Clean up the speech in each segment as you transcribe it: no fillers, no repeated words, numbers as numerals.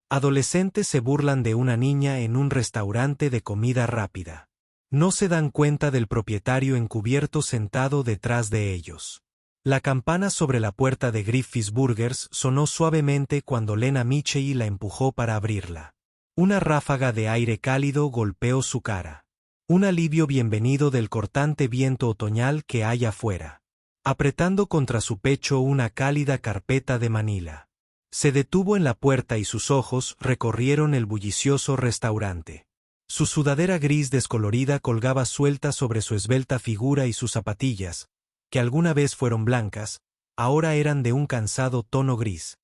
Adolescentes se burlan de una niña en un restaurante de comida rápida. No se dan cuenta del propietario encubierto sentado detrás de ellos. La campana sobre la puerta de Griffith's Burgers sonó suavemente cuando Lena Mitchell la empujó para abrirla. Una ráfaga de aire cálido golpeó su cara. Un alivio bienvenido del cortante viento otoñal que hay afuera. Apretando contra su pecho una cálida carpeta de Manila. Se detuvo en la puerta y sus ojos recorrieron el bullicioso restaurante. Su sudadera gris descolorida colgaba suelta sobre su esbelta figura y sus zapatillas, que alguna vez fueron blancas, ahora eran de un cansado tono gris.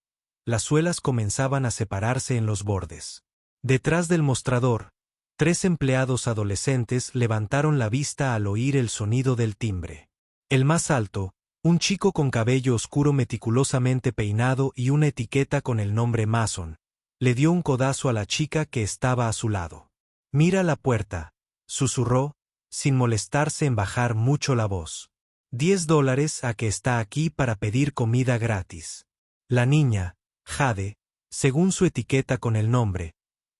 Las suelas comenzaban a separarse en los bordes. Detrás del mostrador, 3 empleados adolescentes levantaron la vista al oír el sonido del timbre. El más alto, un chico con cabello oscuro meticulosamente peinado y una etiqueta con el nombre Mason, le dio un codazo a la chica que estaba a su lado. «Mira la puerta», susurró, sin molestarse en bajar mucho la voz. $10 a que está aquí para pedir comida gratis. La niña, Jade, según su etiqueta con el nombre,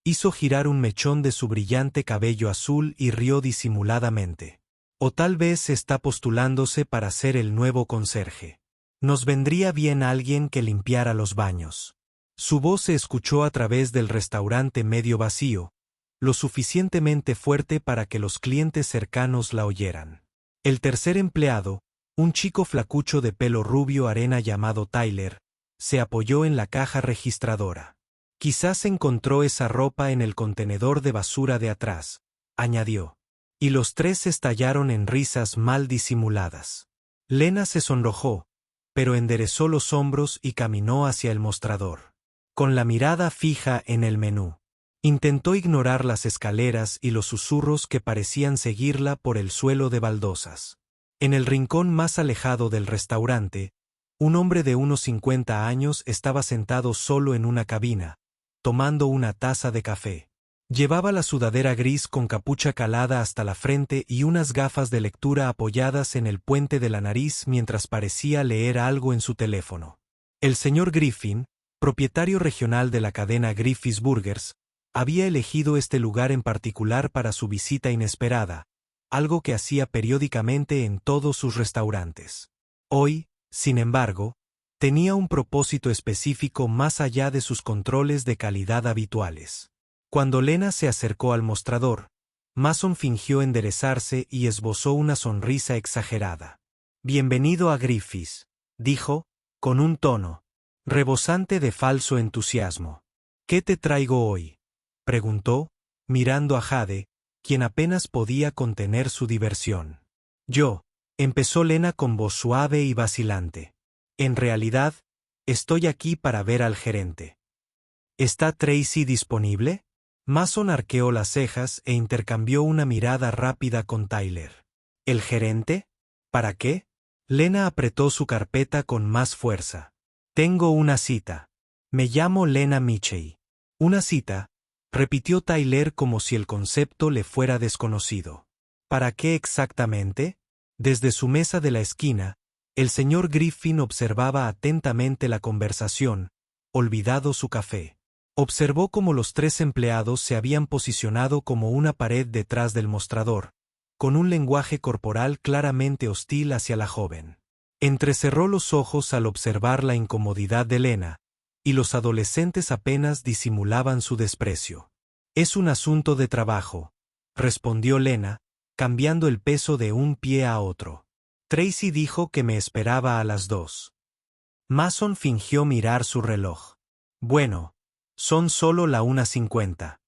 hizo girar un mechón de su brillante cabello azul y rió disimuladamente. O tal vez está postulándose para ser el nuevo conserje. Nos vendría bien alguien que limpiara los baños. Su voz se escuchó a través del restaurante medio vacío, lo suficientemente fuerte para que los clientes cercanos la oyeran. El tercer empleado, un chico flacucho de pelo rubio arena llamado Tyler, se apoyó en la caja registradora. Quizás encontró esa ropa en el contenedor de basura de atrás, añadió. Y los 3 estallaron en risas mal disimuladas. Lena se sonrojó, pero enderezó los hombros y caminó hacia el mostrador. Con la mirada fija en el menú. Intentó ignorar las escaleras y los susurros que parecían seguirla por el suelo de baldosas. En el rincón más alejado del restaurante, un hombre de unos 50 años estaba sentado solo en una cabina, tomando una taza de café. Llevaba la sudadera gris con capucha calada hasta la frente y unas gafas de lectura apoyadas en el puente de la nariz mientras parecía leer algo en su teléfono. El señor Griffin, propietario regional de la cadena Griffith's Burgers, había elegido este lugar en particular para su visita inesperada, algo que hacía periódicamente en todos sus restaurantes. Hoy, sin embargo, tenía un propósito específico más allá de sus controles de calidad habituales. Cuando Lena se acercó al mostrador, Mason fingió enderezarse y esbozó una sonrisa exagerada. «Bienvenido a Griffith's», dijo, con un tono rebosante de falso entusiasmo. «¿Qué te traigo hoy?», preguntó, mirando a Jade, quien apenas podía contener su diversión. «Yo», empezó Lena con voz suave y vacilante. «En realidad, estoy aquí para ver al gerente». «¿Está Tracy disponible?». Mason arqueó las cejas e intercambió una mirada rápida con Tyler. «¿El gerente? ¿Para qué?». Lena apretó su carpeta con más fuerza. «Tengo una cita. Me llamo Lena Mitchell». «¿Una cita?», repitió Tyler como si el concepto le fuera desconocido. «¿Para qué exactamente?». Desde su mesa de la esquina, el señor Griffin observaba atentamente la conversación, olvidado su café. Observó cómo los 3 empleados se habían posicionado como una pared detrás del mostrador, con un lenguaje corporal claramente hostil hacia la joven. Entrecerró los ojos al observar la incomodidad de Lena, y los adolescentes apenas disimulaban su desprecio. «Es un asunto de trabajo», respondió Lena, cambiando el peso de un pie a otro. «Tracy dijo que me esperaba a las 2». Mason fingió mirar su reloj. «Bueno, son solo la 1:50.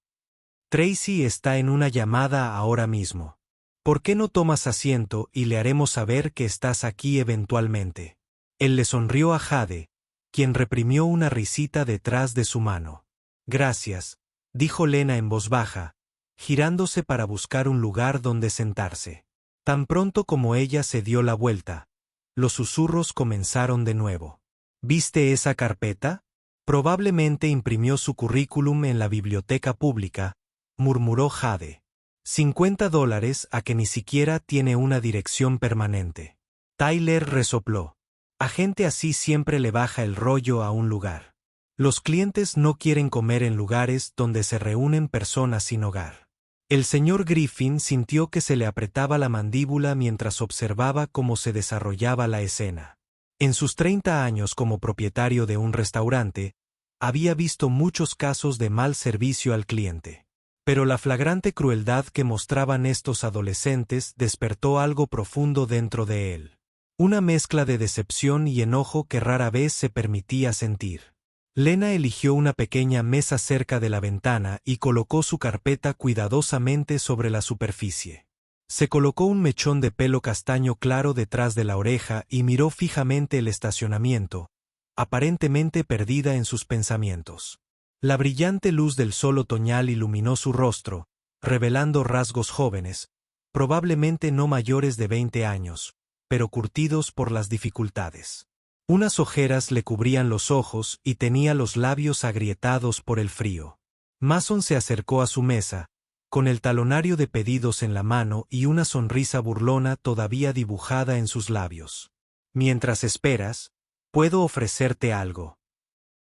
Tracy está en una llamada ahora mismo. ¿Por qué no tomas asiento y le haremos saber que estás aquí eventualmente?». Él le sonrió a Jade, quien reprimió una risita detrás de su mano. «Gracias», dijo Lena en voz baja, girándose para buscar un lugar donde sentarse. Tan pronto como ella se dio la vuelta, los susurros comenzaron de nuevo. «¿Viste esa carpeta?». «Probablemente imprimió su currículum en la biblioteca pública», murmuró Jade. $50 a que ni siquiera tiene una dirección permanente. Tyler resopló. «A gente así siempre le baja el rollo a un lugar». Los clientes no quieren comer en lugares donde se reúnen personas sin hogar. El señor Griffin sintió que se le apretaba la mandíbula mientras observaba cómo se desarrollaba la escena. En sus 30 años como propietario de un restaurante, había visto muchos casos de mal servicio al cliente. Pero la flagrante crueldad que mostraban estos adolescentes despertó algo profundo dentro de él. Una mezcla de decepción y enojo que rara vez se permitía sentir. Lena eligió una pequeña mesa cerca de la ventana y colocó su carpeta cuidadosamente sobre la superficie. Se colocó un mechón de pelo castaño claro detrás de la oreja y miró fijamente el estacionamiento, aparentemente perdida en sus pensamientos. La brillante luz del sol otoñal iluminó su rostro, revelando rasgos jóvenes, probablemente no mayores de 20 años, pero curtidos por las dificultades. Unas ojeras le cubrían los ojos y tenía los labios agrietados por el frío. Mason se acercó a su mesa, con el talonario de pedidos en la mano y una sonrisa burlona todavía dibujada en sus labios. Mientras esperas, puedo ofrecerte algo.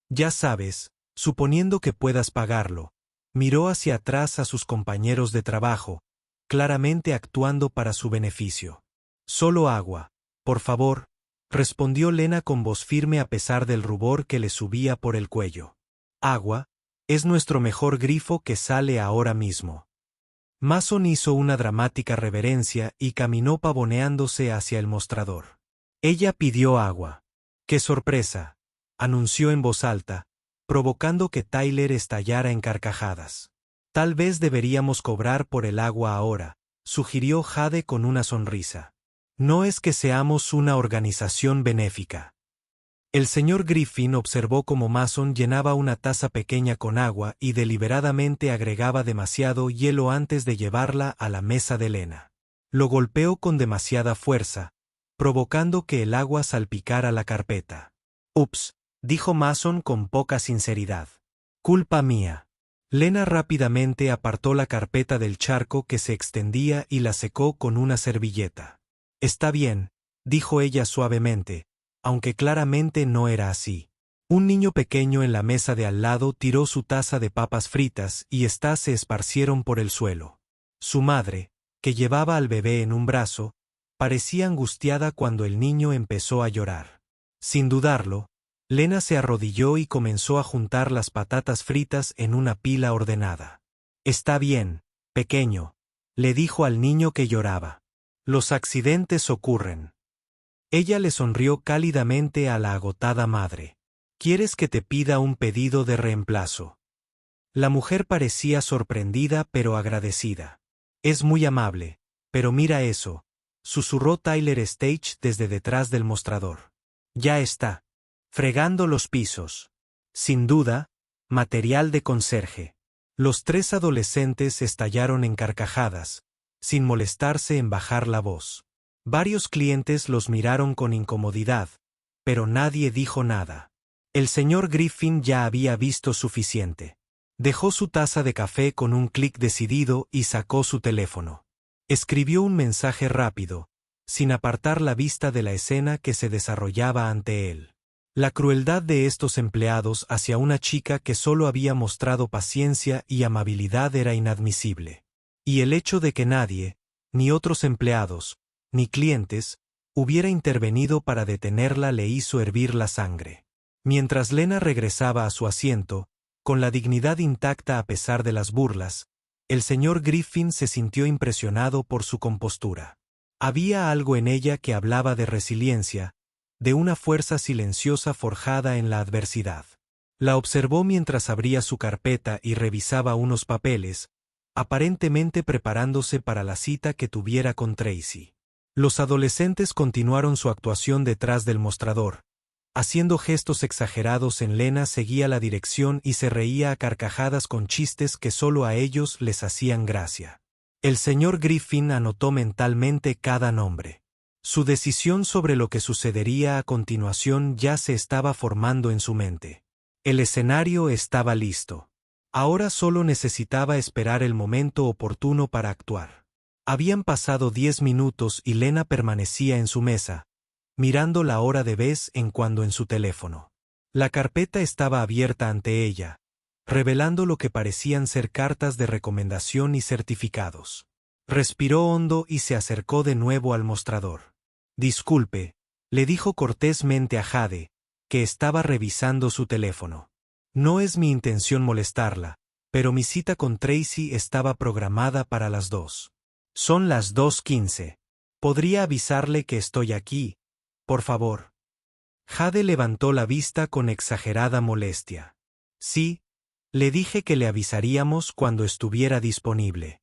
Ya sabes, suponiendo que puedas pagarlo. Miró hacia atrás a sus compañeros de trabajo, claramente actuando para su beneficio. Solo agua, por favor, respondió Lena con voz firme a pesar del rubor que le subía por el cuello. Agua, es nuestro mejor grifo que sale ahora mismo. Mason hizo una dramática reverencia y caminó pavoneándose hacia el mostrador. Ella pidió agua. ¡Qué sorpresa!, anunció en voz alta, provocando que Tyler estallara en carcajadas. Tal vez deberíamos cobrar por el agua ahora, sugirió Jade con una sonrisa. No es que seamos una organización benéfica. El señor Griffin observó cómo Mason llenaba una taza pequeña con agua y deliberadamente agregaba demasiado hielo antes de llevarla a la mesa de Lena. Lo golpeó con demasiada fuerza, provocando que el agua salpicara la carpeta. Ups, dijo Mason con poca sinceridad. Culpa mía. Lena rápidamente apartó la carpeta del charco que se extendía y la secó con una servilleta. Está bien, dijo ella suavemente, aunque claramente no era así. Un niño pequeño en la mesa de al lado tiró su taza de papas fritas y éstas se esparcieron por el suelo. Su madre, que llevaba al bebé en un brazo, parecía angustiada cuando el niño empezó a llorar. Sin dudarlo, Lena se arrodilló y comenzó a juntar las patatas fritas en una pila ordenada. Está bien, pequeño, le dijo al niño que lloraba. Los accidentes ocurren. Ella le sonrió cálidamente a la agotada madre. ¿Quieres que te pida un pedido de reemplazo? La mujer parecía sorprendida pero agradecida. Es muy amable, pero mira eso, susurró Tyler Stage desde detrás del mostrador. Ya está. Fregando los pisos. Sin duda, material de conserje. Los 3 adolescentes estallaron en carcajadas, sin molestarse en bajar la voz. Varios clientes los miraron con incomodidad, pero nadie dijo nada. El señor Griffin ya había visto suficiente. Dejó su taza de café con un clic decidido y sacó su teléfono. Escribió un mensaje rápido, sin apartar la vista de la escena que se desarrollaba ante él. La crueldad de estos empleados hacia una chica que solo había mostrado paciencia y amabilidad era inadmisible. Y el hecho de que nadie, ni otros empleados, ni clientes, hubiera intervenido para detenerla le hizo hervir la sangre. Mientras Lena regresaba a su asiento, con la dignidad intacta a pesar de las burlas, el señor Griffin se sintió impresionado por su compostura. Había algo en ella que hablaba de resiliencia, de una fuerza silenciosa forjada en la adversidad. La observó mientras abría su carpeta y revisaba unos papeles, aparentemente preparándose para la cita que tuviera con Tracy. Los adolescentes continuaron su actuación detrás del mostrador. Haciendo gestos exagerados en Lena seguía la dirección y se reía a carcajadas con chistes que solo a ellos les hacían gracia. El señor Griffin anotó mentalmente cada nombre. Su decisión sobre lo que sucedería a continuación ya se estaba formando en su mente. El escenario estaba listo. Ahora solo necesitaba esperar el momento oportuno para actuar. Habían pasado 10 minutos y Lena permanecía en su mesa, mirando la hora de vez en cuando en su teléfono. La carpeta estaba abierta ante ella, revelando lo que parecían ser cartas de recomendación y certificados. Respiró hondo y se acercó de nuevo al mostrador. Disculpe, le dijo cortésmente a Jade, que estaba revisando su teléfono. No es mi intención molestarla, pero mi cita con Tracy estaba programada para las 2. Son las 2:15. ¿Podría avisarle que estoy aquí, por favor? Jade levantó la vista con exagerada molestia. Sí, le dije que le avisaríamos cuando estuviera disponible.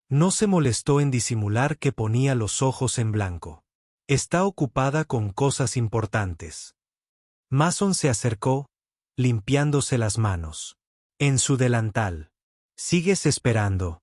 No se molestó en disimular que ponía los ojos en blanco. Está ocupada con cosas importantes. Mason se acercó, limpiándose las manos. En su delantal. ¿Sigues esperando?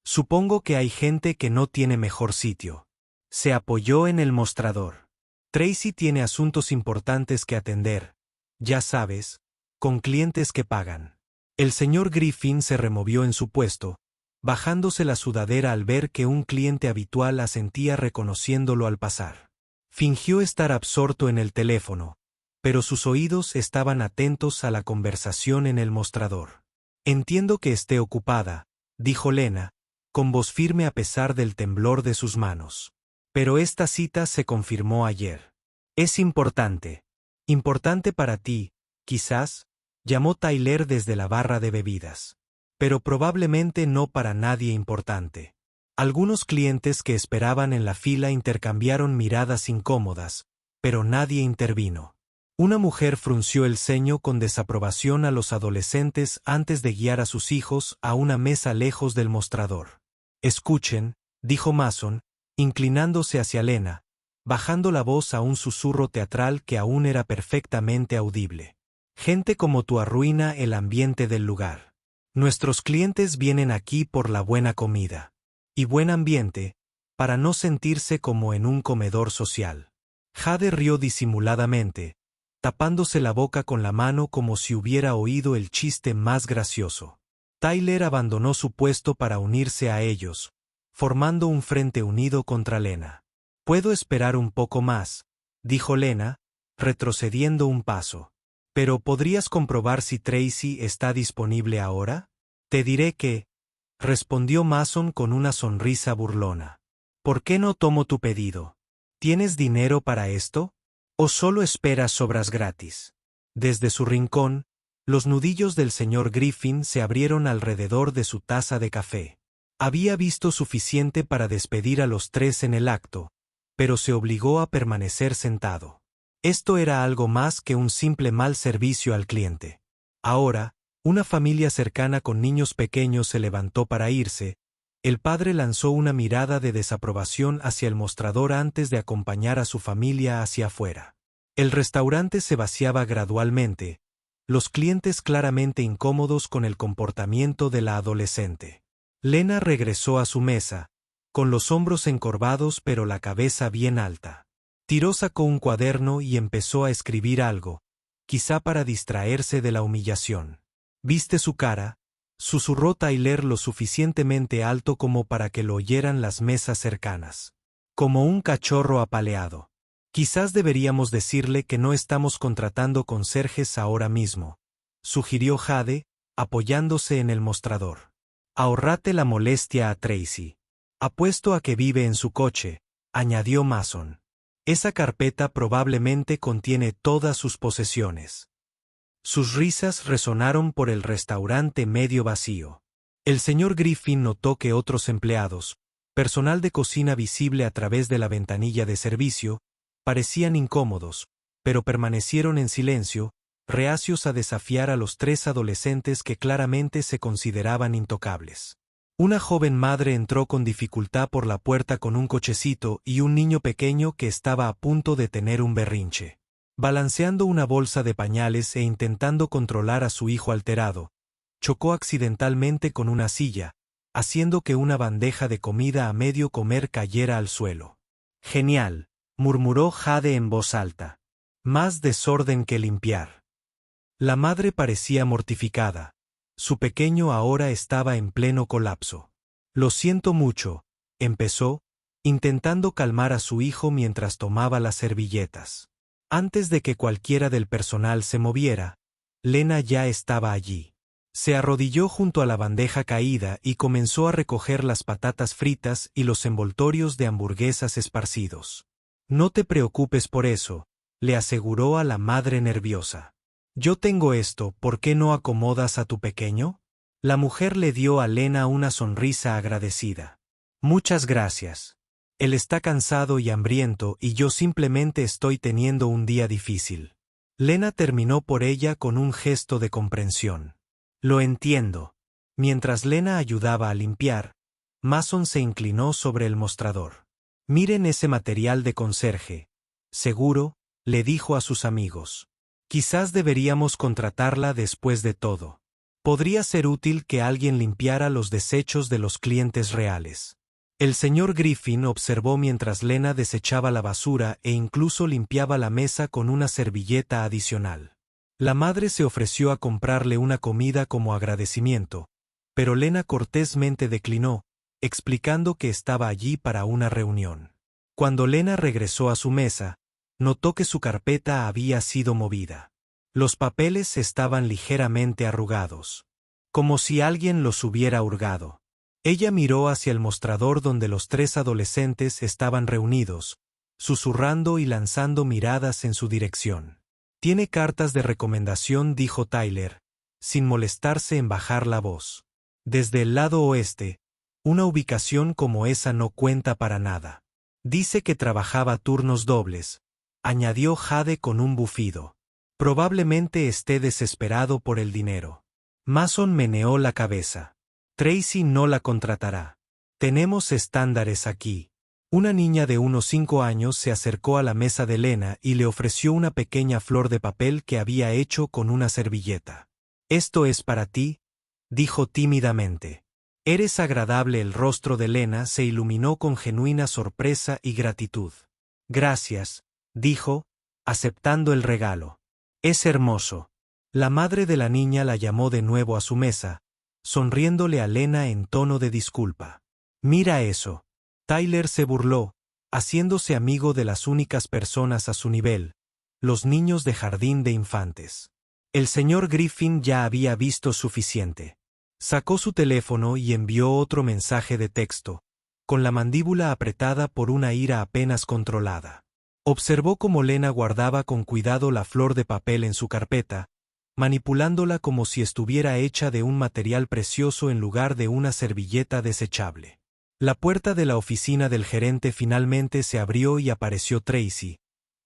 Supongo que hay gente que no tiene mejor sitio. Se apoyó en el mostrador. Tracy tiene asuntos importantes que atender, ya sabes, con clientes que pagan. El señor Griffin se removió en su puesto, bajándose la sudadera al ver que un cliente habitual asentía reconociéndolo al pasar. Fingió estar absorto en el teléfono, pero sus oídos estaban atentos a la conversación en el mostrador. Entiendo que esté ocupada, dijo Lena, con voz firme a pesar del temblor de sus manos. Pero esta cita se confirmó ayer. Es importante. Importante para ti, quizás, llamó Tyler desde la barra de bebidas. Pero probablemente no para nadie importante. Algunos clientes que esperaban en la fila intercambiaron miradas incómodas, pero nadie intervino. Una mujer frunció el ceño con desaprobación a los adolescentes antes de guiar a sus hijos a una mesa lejos del mostrador. Escuchen, dijo Mason, inclinándose hacia Lena, bajando la voz a un susurro teatral que aún era perfectamente audible. Gente como tú arruina el ambiente del lugar. Nuestros clientes vienen aquí por la buena comida. Y buen ambiente, para no sentirse como en un comedor social. Jade rió disimuladamente, tapándose la boca con la mano como si hubiera oído el chiste más gracioso. Tyler abandonó su puesto para unirse a ellos, formando un frente unido contra Lena. «Puedo esperar un poco más», dijo Lena, retrocediendo un paso. «Pero ¿podrías comprobar si Tracy está disponible ahora?» «Te diré que», respondió Mason con una sonrisa burlona. «¿Por qué no tomo tu pedido? ¿Tienes dinero para esto? ¿O solo esperas sobras gratis?» Desde su rincón, los nudillos del señor Griffin se abrieron alrededor de su taza de café. Había visto suficiente para despedir a los tres en el acto, pero se obligó a permanecer sentado. Esto era algo más que un simple mal servicio al cliente. Ahora, una familia cercana con niños pequeños se levantó para irse. El padre lanzó una mirada de desaprobación hacia el mostrador antes de acompañar a su familia hacia afuera. El restaurante se vaciaba gradualmente, los clientes claramente incómodos con el comportamiento de la adolescente. Lena regresó a su mesa, con los hombros encorvados pero la cabeza bien alta. Sacó un cuaderno y empezó a escribir algo, quizá para distraerse de la humillación. «¿Viste su cara?», susurró Tyler lo suficientemente alto como para que lo oyeran las mesas cercanas. «Como un cachorro apaleado. Quizás deberíamos decirle que no estamos contratando conserjes ahora mismo», sugirió Jade, apoyándose en el mostrador. «Ahorrate la molestia a Tracy. Apuesto a que vive en su coche», añadió Mason. «Esa carpeta probablemente contiene todas sus posesiones». Sus risas resonaron por el restaurante medio vacío. El señor Griffin notó que otros empleados, personal de cocina visible a través de la ventanilla de servicio, parecían incómodos, pero permanecieron en silencio, reacios a desafiar a los tres adolescentes que claramente se consideraban intocables. Una joven madre entró con dificultad por la puerta con un cochecito y un niño pequeño que estaba a punto de tener un berrinche. Balanceando una bolsa de pañales e intentando controlar a su hijo alterado, chocó accidentalmente con una silla, haciendo que una bandeja de comida a medio comer cayera al suelo. «Genial», murmuró Jade en voz alta. «Más desorden que limpiar». La madre parecía mortificada. Su pequeño ahora estaba en pleno colapso. «Lo siento mucho», empezó, intentando calmar a su hijo mientras tomaba las servilletas. Antes de que cualquiera del personal se moviera, Lena ya estaba allí. Se arrodilló junto a la bandeja caída y comenzó a recoger las patatas fritas y los envoltorios de hamburguesas esparcidos. No te preocupes por eso, le aseguró a la madre nerviosa. Yo tengo esto, ¿por qué no acomodas a tu pequeño? La mujer le dio a Lena una sonrisa agradecida. Muchas gracias. Él está cansado y hambriento y yo simplemente estoy teniendo un día difícil. Lena terminó por ella con un gesto de comprensión. Lo entiendo. Mientras Lena ayudaba a limpiar, Mason se inclinó sobre el mostrador. Miren ese material de conserje. Seguro, le dijo a sus amigos. Quizás deberíamos contratarla después de todo. Podría ser útil que alguien limpiara los desechos de los clientes reales. El señor Griffin observó mientras Lena desechaba la basura e incluso limpiaba la mesa con una servilleta adicional. La madre se ofreció a comprarle una comida como agradecimiento, pero Lena cortésmente declinó, explicando que estaba allí para una reunión. Cuando Lena regresó a su mesa, notó que su carpeta había sido movida. Los papeles estaban ligeramente arrugados, como si alguien los hubiera hurgado. Ella miró hacia el mostrador donde los 3 adolescentes estaban reunidos, susurrando y lanzando miradas en su dirección. Tiene cartas de recomendación, dijo Tyler, sin molestarse en bajar la voz. Desde el lado oeste, una ubicación como esa no cuenta para nada. Dice que trabajaba turnos dobles, añadió Jade con un bufido. Probablemente esté desesperado por el dinero. Mason meneó la cabeza. Tracy no la contratará. Tenemos estándares aquí. Una niña de unos 5 años se acercó a la mesa de Lena y le ofreció una pequeña flor de papel que había hecho con una servilleta. Esto es para ti, dijo tímidamente. Eres agradable. El rostro de Lena se iluminó con genuina sorpresa y gratitud. Gracias, dijo, aceptando el regalo. Es hermoso. La madre de la niña la llamó de nuevo a su mesa, sonriéndole a Lena en tono de disculpa. Mira eso. Tyler se burló, haciéndose amigo de las únicas personas a su nivel, los niños de jardín de infantes. El señor Griffin ya había visto suficiente. Sacó su teléfono y envió otro mensaje de texto, con la mandíbula apretada por una ira apenas controlada. Observó cómo Lena guardaba con cuidado la flor de papel en su carpeta, manipulándola como si estuviera hecha de un material precioso en lugar de una servilleta desechable. La puerta de la oficina del gerente finalmente se abrió y apareció Tracy,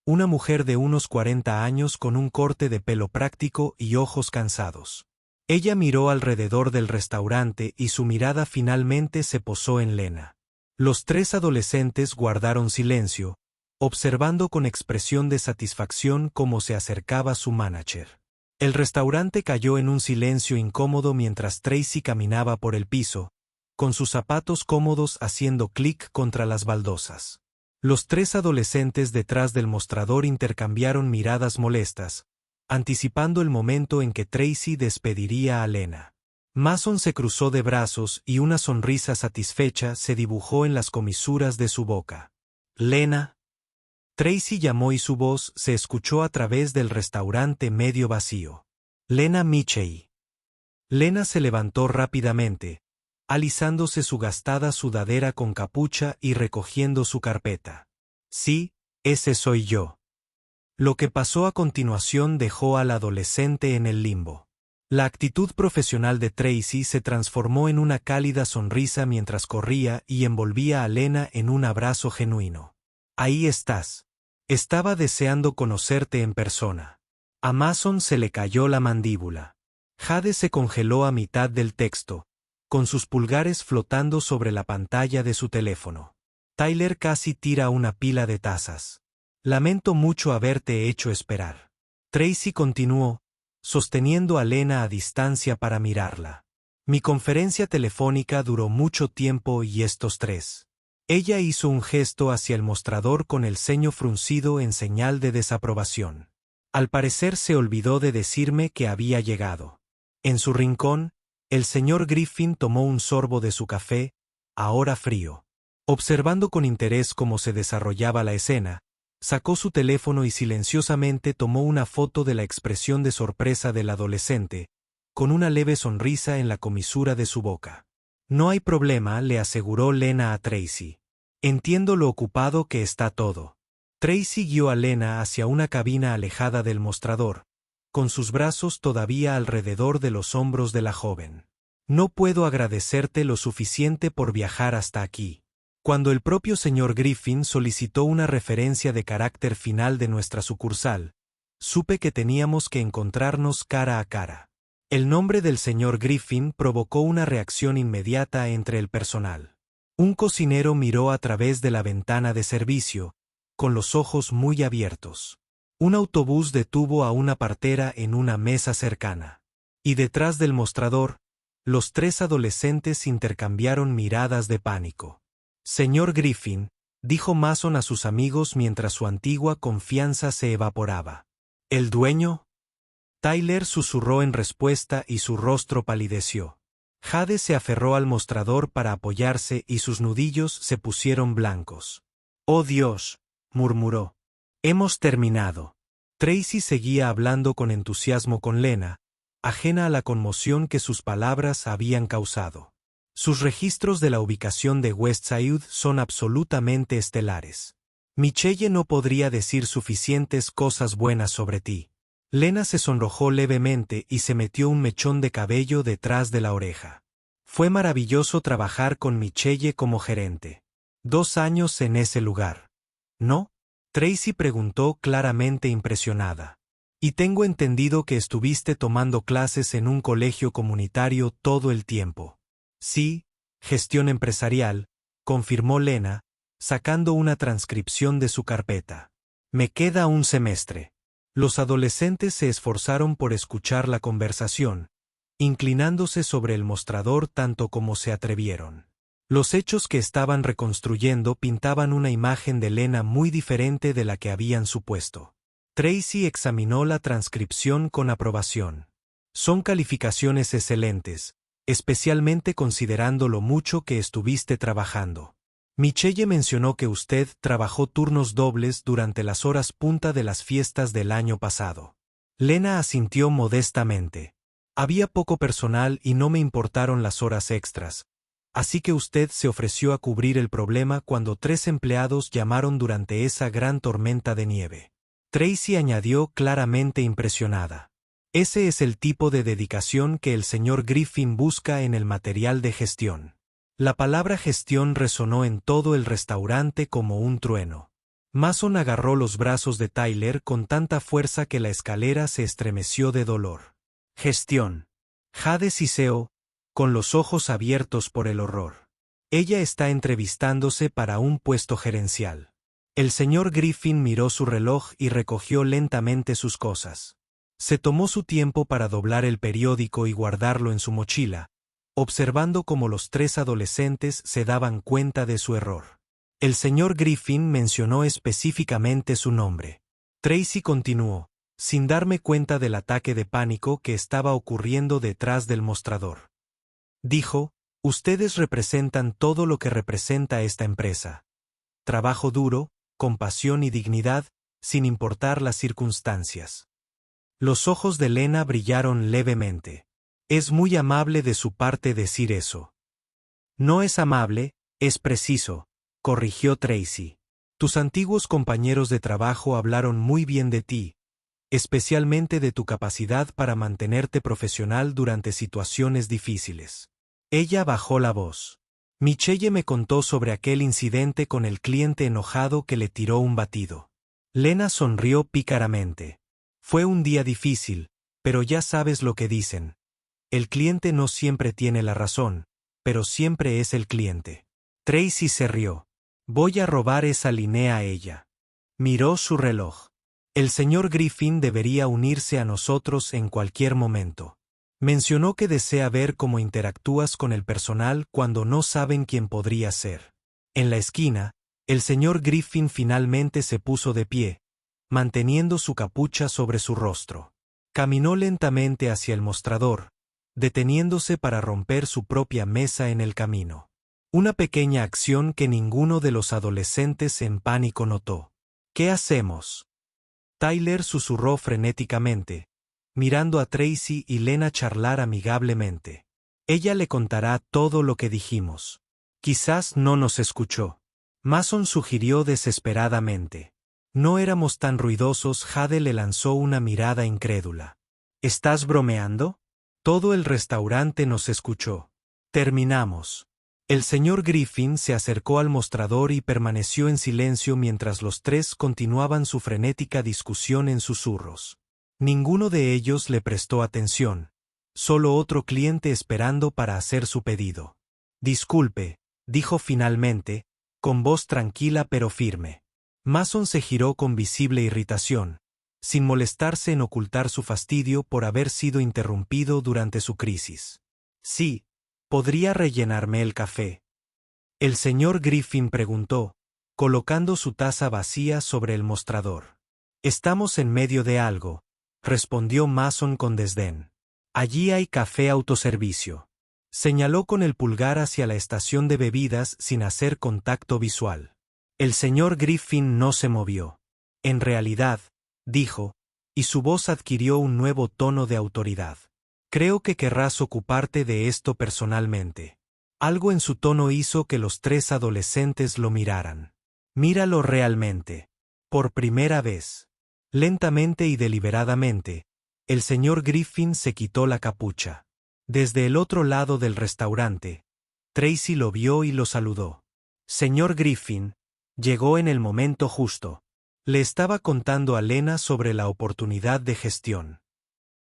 una mujer de unos 40 años con un corte de pelo práctico y ojos cansados. Ella miró alrededor del restaurante y su mirada finalmente se posó en Lena. Los 3 adolescentes guardaron silencio, observando con expresión de satisfacción cómo se acercaba su manager. El restaurante cayó en un silencio incómodo mientras Tracy caminaba por el piso, con sus zapatos cómodos haciendo clic contra las baldosas. Los 3 adolescentes detrás del mostrador intercambiaron miradas molestas, anticipando el momento en que Tracy despediría a Lena. Mason se cruzó de brazos y una sonrisa satisfecha se dibujó en las comisuras de su boca. Lena. Tracy llamó y su voz se escuchó a través del restaurante medio vacío. Lena Mitchell. Lena se levantó rápidamente, alisándose su gastada sudadera con capucha y recogiendo su carpeta. Sí, ese soy yo. Lo que pasó a continuación dejó al adolescente en el limbo. La actitud profesional de Tracy se transformó en una cálida sonrisa mientras corría y envolvía a Lena en un abrazo genuino. Ahí estás. Estaba deseando conocerte en persona. A Mason se le cayó la mandíbula. Jade se congeló a mitad del texto, con sus pulgares flotando sobre la pantalla de su teléfono. Tyler casi tira una pila de tazas. Lamento mucho haberte hecho esperar. Tracy continuó, sosteniendo a Lena a distancia para mirarla. Mi conferencia telefónica duró mucho tiempo y estos 3. Ella hizo un gesto hacia el mostrador con el ceño fruncido en señal de desaprobación. Al parecer se olvidó de decirme que había llegado. En su rincón, el señor Griffin tomó un sorbo de su café, ahora frío. Observando con interés cómo se desarrollaba la escena, Sacó su teléfono y silenciosamente tomó una foto de la expresión de sorpresa del adolescente, con una leve sonrisa en la comisura de su boca. No hay problema, le aseguró Lena a Tracy. Entiendo lo ocupado que está todo. Tracy guió a Lena hacia una cabina alejada del mostrador, con sus brazos todavía alrededor de los hombros de la joven. No puedo agradecerte lo suficiente por viajar hasta aquí. Cuando el propio señor Griffin solicitó una referencia de carácter final de nuestra sucursal, supe que teníamos que encontrarnos cara a cara. El nombre del señor Griffin provocó una reacción inmediata entre el personal. Un cocinero miró a través de la ventana de servicio, con los ojos muy abiertos. Un autobús detuvo a una partera en una mesa cercana. Y detrás del mostrador, los tres adolescentes intercambiaron miradas de pánico. Señor Griffin, dijo Mason a sus amigos mientras su antigua confianza se evaporaba. ¿El dueño? Tyler susurró en respuesta y su rostro palideció. Jade se aferró al mostrador para apoyarse y sus nudillos se pusieron blancos. «Oh Dios», murmuró. «Hemos terminado». Tracy seguía hablando con entusiasmo con Lena, ajena a la conmoción que sus palabras habían causado. Sus registros de la ubicación de Westside son absolutamente estelares. Michelle no podría decir suficientes cosas buenas sobre ti. Lena se sonrojó levemente y se metió un mechón de cabello detrás de la oreja. Fue maravilloso trabajar con Michelle como gerente. 2 años en ese lugar. ¿No? Tracy preguntó claramente impresionada. Y tengo entendido que estuviste tomando clases en un colegio comunitario todo el tiempo. Sí, gestión empresarial, confirmó Lena, sacando una transcripción de su carpeta. Me queda un semestre. Los adolescentes se esforzaron por escuchar la conversación, inclinándose sobre el mostrador tanto como se atrevieron. Los hechos que estaban reconstruyendo pintaban una imagen de Lena muy diferente de la que habían supuesto. Tracy examinó la transcripción con aprobación. Son calificaciones excelentes, especialmente considerando lo mucho que estuviste trabajando. Michelle mencionó que usted trabajó turnos dobles durante las horas punta de las fiestas del año pasado. Lena asintió modestamente. Había poco personal y no me importaron las horas extras, así que usted se ofreció a cubrir el problema cuando 3 empleados llamaron durante esa gran tormenta de nieve. Tracy añadió claramente impresionada. Ese es el tipo de dedicación que el señor Griffin busca en el material de gestión. La palabra gestión resonó en todo el restaurante como un trueno. Mason agarró los brazos de Tyler con tanta fuerza que la escalera se estremeció de dolor. Gestión. Jade siseó, con los ojos abiertos por el horror. Ella está entrevistándose para un puesto gerencial. El señor Griffin miró su reloj y recogió lentamente sus cosas. Se tomó su tiempo para doblar el periódico y guardarlo en su mochila, observando cómo los 3 adolescentes se daban cuenta de su error. El señor Griffin mencionó específicamente su nombre. Tracy continuó, sin darme cuenta del ataque de pánico que estaba ocurriendo detrás del mostrador. Dijo, ustedes representan todo lo que representa esta empresa. Trabajo duro, compasión y dignidad, sin importar las circunstancias. Los ojos de Lena brillaron levemente. Es muy amable de su parte decir eso. No es amable, es preciso, corrigió Tracy. Tus antiguos compañeros de trabajo hablaron muy bien de ti, especialmente de tu capacidad para mantenerte profesional durante situaciones difíciles. Ella bajó la voz. Michelle me contó sobre aquel incidente con el cliente enojado que le tiró un batido. Lena sonrió pícaramente. Fue un día difícil, pero ya sabes lo que dicen. El cliente no siempre tiene la razón, pero siempre es el cliente. Tracy se rió. Voy a robar esa línea a ella. Miró su reloj. El señor Griffin debería unirse a nosotros en cualquier momento. Mencionó que desea ver cómo interactúas con el personal cuando no saben quién podría ser. En la esquina, el señor Griffin finalmente se puso de pie, manteniendo su capucha sobre su rostro. Caminó lentamente hacia el mostrador, deteniéndose para romper su propia mesa en el camino. Una pequeña acción que ninguno de los adolescentes en pánico notó. ¿Qué hacemos? Tyler susurró frenéticamente, mirando a Tracy y Lena charlar amigablemente. Ella le contará todo lo que dijimos. Quizás no nos escuchó. Mason sugirió desesperadamente. No éramos tan ruidosos. Jade le lanzó una mirada incrédula. ¿Estás bromeando? Todo el restaurante nos escuchó. Terminamos. El señor Griffin se acercó al mostrador y permaneció en silencio mientras los tres continuaban su frenética discusión en susurros. Ninguno de ellos le prestó atención. Solo otro cliente esperando para hacer su pedido. Disculpe, dijo finalmente, con voz tranquila pero firme. Mason se giró con visible irritación, sin molestarse en ocultar su fastidio por haber sido interrumpido durante su crisis. Sí, ¿podría rellenarme el café? El señor Griffin preguntó, colocando su taza vacía sobre el mostrador. Estamos en medio de algo, respondió Mason con desdén. Allí hay café autoservicio. Señaló con el pulgar hacia la estación de bebidas sin hacer contacto visual. El señor Griffin no se movió. En realidad, dijo, y su voz adquirió un nuevo tono de autoridad. Creo que querrás ocuparte de esto personalmente. Algo en su tono hizo que los tres adolescentes lo miraran. Míralo realmente. Por primera vez. Lentamente y deliberadamente, el señor Griffin se quitó la capucha. Desde el otro lado del restaurante, Tracy lo vio y lo saludó. Señor Griffin, llegó en el momento justo. Le estaba contando a Lena sobre la oportunidad de gestión.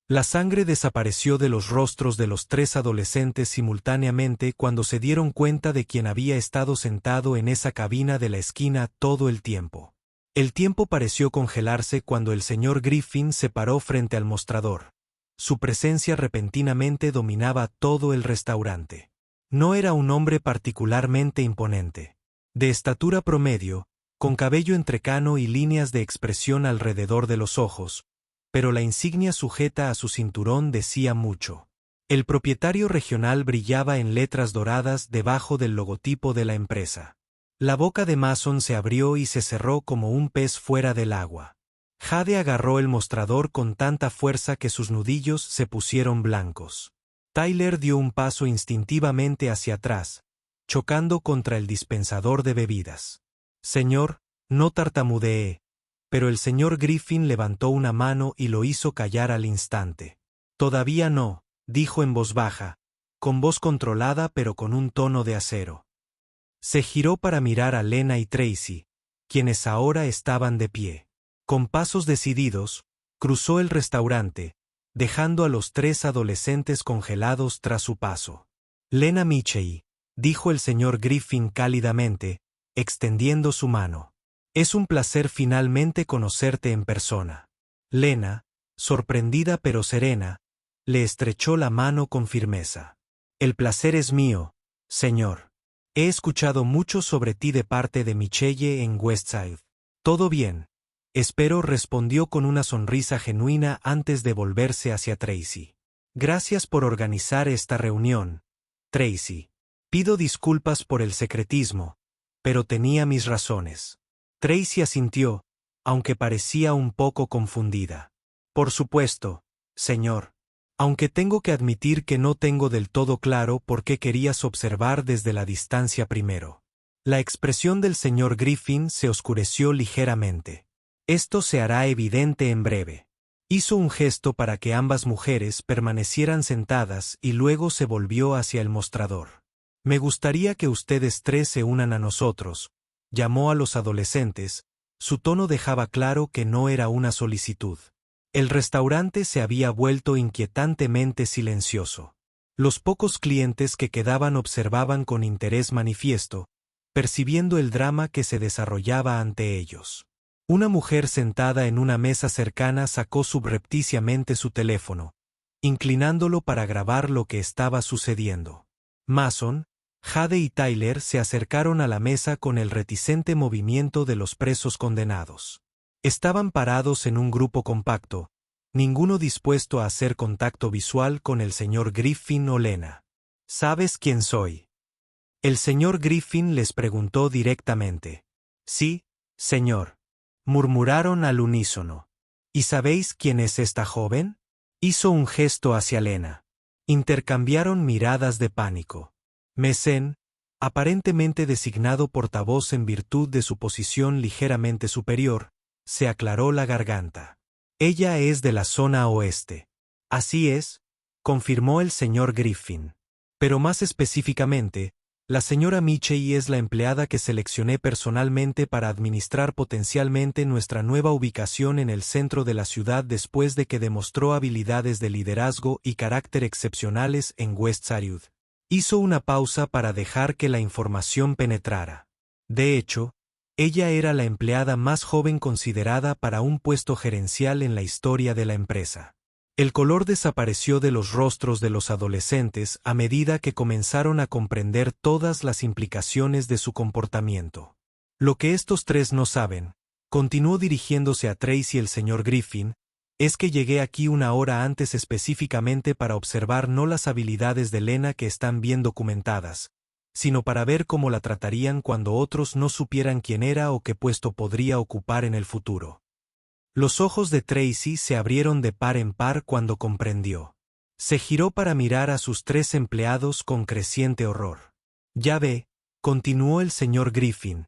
La sangre desapareció de los rostros de los tres adolescentes simultáneamente cuando se dieron cuenta de quién había estado sentado en esa cabina de la esquina todo el tiempo. El tiempo pareció congelarse cuando el señor Griffin se paró frente al mostrador. Su presencia repentinamente dominaba todo el restaurante. No era un hombre particularmente imponente. De estatura promedio, con cabello entrecano y líneas de expresión alrededor de los ojos, pero la insignia sujeta a su cinturón decía mucho. El propietario regional brillaba en letras doradas debajo del logotipo de la empresa. La boca de Mason se abrió y se cerró como un pez fuera del agua. Jade agarró el mostrador con tanta fuerza que sus nudillos se pusieron blancos. Tyler dio un paso instintivamente hacia atrás, chocando contra el dispensador de bebidas. Señor, no tartamudee, pero el señor Griffin levantó una mano y lo hizo callar al instante. Todavía no, dijo en voz baja, con voz controlada pero con un tono de acero. Se giró para mirar a Lena y Tracy, quienes ahora estaban de pie. Con pasos decididos, cruzó el restaurante, dejando a los tres adolescentes congelados tras su paso. Lena Mitchell, dijo el señor Griffin cálidamente, extendiendo su mano. Es un placer finalmente conocerte en persona. Lena, sorprendida pero serena, le estrechó la mano con firmeza. El placer es mío, señor. He escuchado mucho sobre ti de parte de Michelle en Westside. ¿Todo bien? Espero, respondió con una sonrisa genuina antes de volverse hacia Tracy. Gracias por organizar esta reunión, Tracy. Pido disculpas por el secretismo, pero tenía mis razones. Tracy asintió, aunque parecía un poco confundida. Por supuesto, señor. Aunque tengo que admitir que no tengo del todo claro por qué querías observar desde la distancia primero. La expresión del señor Griffin se oscureció ligeramente. Esto se hará evidente en breve. Hizo un gesto para que ambas mujeres permanecieran sentadas y luego se volvió hacia el mostrador. Me gustaría que ustedes tres se unan a nosotros, llamó a los adolescentes, su tono dejaba claro que no era una solicitud. El restaurante se había vuelto inquietantemente silencioso. Los pocos clientes que quedaban observaban con interés manifiesto, percibiendo el drama que se desarrollaba ante ellos. Una mujer sentada en una mesa cercana sacó subrepticiamente su teléfono, inclinándolo para grabar lo que estaba sucediendo. Mason, Jade y Tyler se acercaron a la mesa con el reticente movimiento de los presos condenados. Estaban parados en un grupo compacto, ninguno dispuesto a hacer contacto visual con el señor Griffin o Lena. ¿Sabes quién soy? El señor Griffin les preguntó directamente. Sí, señor. murmuraron al unísono. ¿Y sabéis quién es esta joven? Hizo un gesto hacia Lena. Intercambiaron miradas de pánico. Mesen, aparentemente designado portavoz en virtud de su posición ligeramente superior, se aclaró la garganta. Ella es de la zona oeste. Así es, confirmó el señor Griffin. Pero más específicamente, la señora Michey es la empleada que seleccioné personalmente para administrar potencialmente nuestra nueva ubicación en el centro de la ciudad después de que demostró habilidades de liderazgo y carácter excepcionales en West Saryud. Hizo una pausa para dejar que la información penetrara. De hecho, ella era la empleada más joven considerada para un puesto gerencial en la historia de la empresa. El color desapareció de los rostros de los adolescentes a medida que comenzaron a comprender todas las implicaciones de su comportamiento. Lo que estos tres no saben, continuó dirigiéndose a Tracy el señor Griffin, es que llegué aquí una hora antes específicamente para observar no las habilidades de Lena que están bien documentadas, sino para ver cómo la tratarían cuando otros no supieran quién era o qué puesto podría ocupar en el futuro. Los ojos de Tracy se abrieron de par en par cuando comprendió. Se giró para mirar a sus tres empleados con creciente horror. Ya ve, continuó el señor Griffin,